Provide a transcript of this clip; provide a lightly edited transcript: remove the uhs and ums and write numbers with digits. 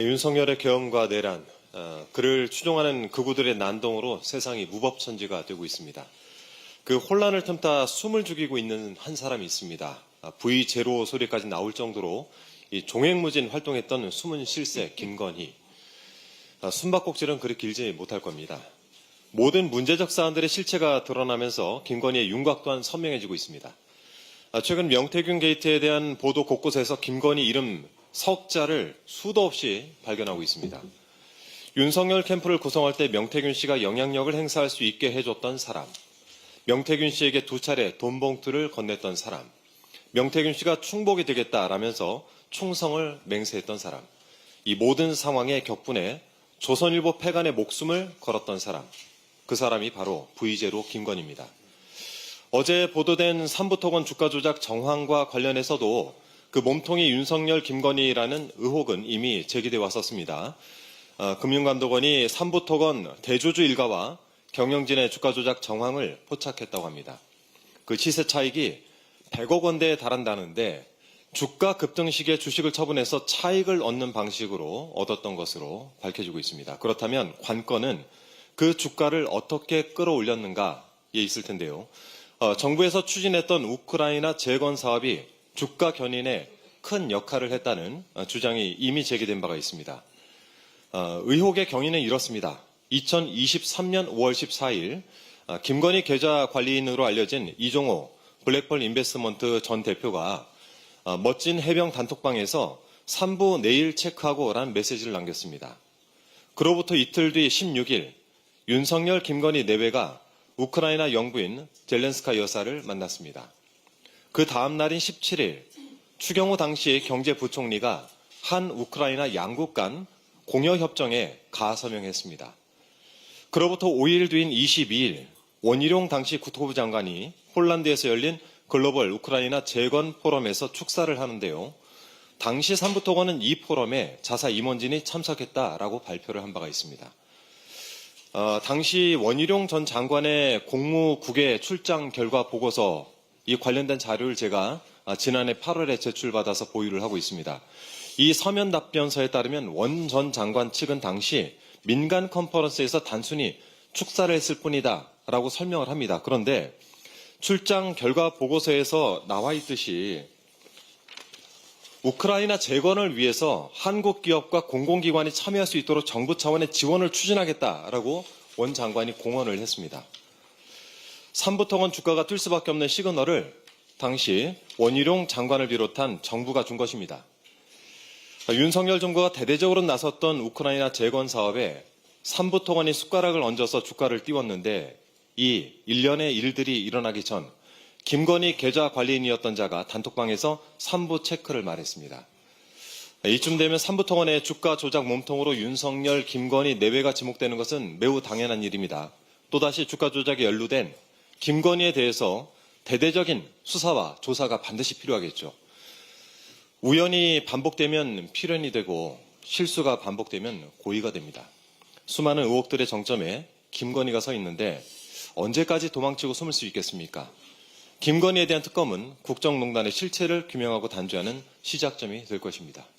윤석열의 계엄과 내란, 그를 추종하는 극우들의 난동으로 세상이 무법천지가 되고 있습니다. 그 혼란을 틈타 숨을 죽이고 있는 한 사람이 있습니다. V0 소리까지 나올 정도로 이 종횡무진 활동했던 숨은 실세 김건희. 숨바꼭질은 그리 길지 못할 겁니다. 모든 문제적 사안들의 실체가 드러나면서 김건희의 윤곽 또한 선명해지고 있습니다. 최근 명태균 게이트에 대한 보도 곳곳에서 김건희 이름 석자를 수도 없이 발견하고 있습니다. 윤석열 캠프를 구성할 때 명태균 씨가 영향력을 행사할 수 있게 해줬던 사람, 명태균 씨에게 2차례 돈 봉투를 건넸던 사람, 명태균 씨가 충복이 되겠다라면서 충성을 맹세했던 사람, 이 모든 상황의 격분에 조선일보 폐간의 목숨을 걸었던 사람, 그 사람이 바로 V0 김건희입니다. 어제 보도된 삼부토건 주가 조작 정황과 관련해서도 그 몸통이 윤석열 김건희라는 의혹은 이미 제기돼 왔었습니다. 금융감독원이 삼부토건 대주주 일가와 경영진의 주가 조작 정황을 포착했다고 합니다. 그 시세 차익이 100억 원대에 달한다는데 주가 급등 시기에 주식을 처분해서 차익을 얻는 방식으로 얻었던 것으로 밝혀지고 있습니다. 그렇다면 관건은 그 주가를 어떻게 끌어올렸는가에 있을 텐데요. 정부에서 추진했던 우크라이나 재건 사업이 주가 견인에 큰 역할을 했다는 주장이 이미 제기된 바가 있습니다. 의혹의 경위는 이렇습니다. 2023년 5월 14일 김건희 계좌 관리인으로 알려진 이종호 블랙펄 인베스트먼트 전 대표가 멋진 해병 단톡방에서 3부 내일 체크하고 라는 메시지를 남겼습니다. 그로부터 이틀 뒤 16일 윤석열 김건희 내외가 우크라이나 영부인 젤렌스카 여사를 만났습니다. 그 다음 날인 17일 추경호 당시 경제부총리가 한 우크라이나 양국 간 공여협정에 가서명했습니다. 그로부터 5일 뒤인 22일 원희룡 당시 국토부 장관이 폴란드에서 열린 글로벌 우크라이나 재건 포럼에서 축사를 하는데요. 당시 삼부토건은 이 포럼에 자사 임원진이 참석했다라고 발표를 한 바가 있습니다. 당시 원희룡 전 장관의 공무국외 출장 결과 보고서 이 관련된 자료를 제가 지난해 8월에 제출받아서 보유를 하고 있습니다. 이 서면 답변서에 따르면 원 전 장관 측은 당시 민간 컨퍼런스에서 단순히 축사를 했을 뿐이다 라고 설명을 합니다. 그런데 출장 결과 보고서에서 나와 있듯이 우크라이나 재건을 위해서 한국 기업과 공공기관이 참여할 수 있도록 정부 차원의 지원을 추진하겠다라고 원 장관이 공언을 했습니다. 삼부토건 주가가 뛸 수밖에 없는 시그널을 당시 원희룡 장관을 비롯한 정부가 준 것입니다. 윤석열 정부가 대대적으로 나섰던 우크라이나 재건 사업에 삼부토건이 숟가락을 얹어서 주가를 띄웠는데 이 일련의 일들이 일어나기 전 김건희 계좌 관리인이었던 자가 단톡방에서 3부 체크를 말했습니다. 이쯤 되면 삼부토건의 주가 조작 몸통으로 윤석열, 김건희 내외가 지목되는 것은 매우 당연한 일입니다. 또다시 주가 조작에 연루된 김건희에 대해서 대대적인 수사와 조사가 반드시 필요하겠죠. 우연이 반복되면 필연이 되고 실수가 반복되면 고의가 됩니다. 수많은 의혹들의 정점에 김건희가 서 있는데 언제까지 도망치고 숨을 수 있겠습니까? 김건희에 대한 특검은 국정농단의 실체를 규명하고 단죄하는 시작점이 될 것입니다.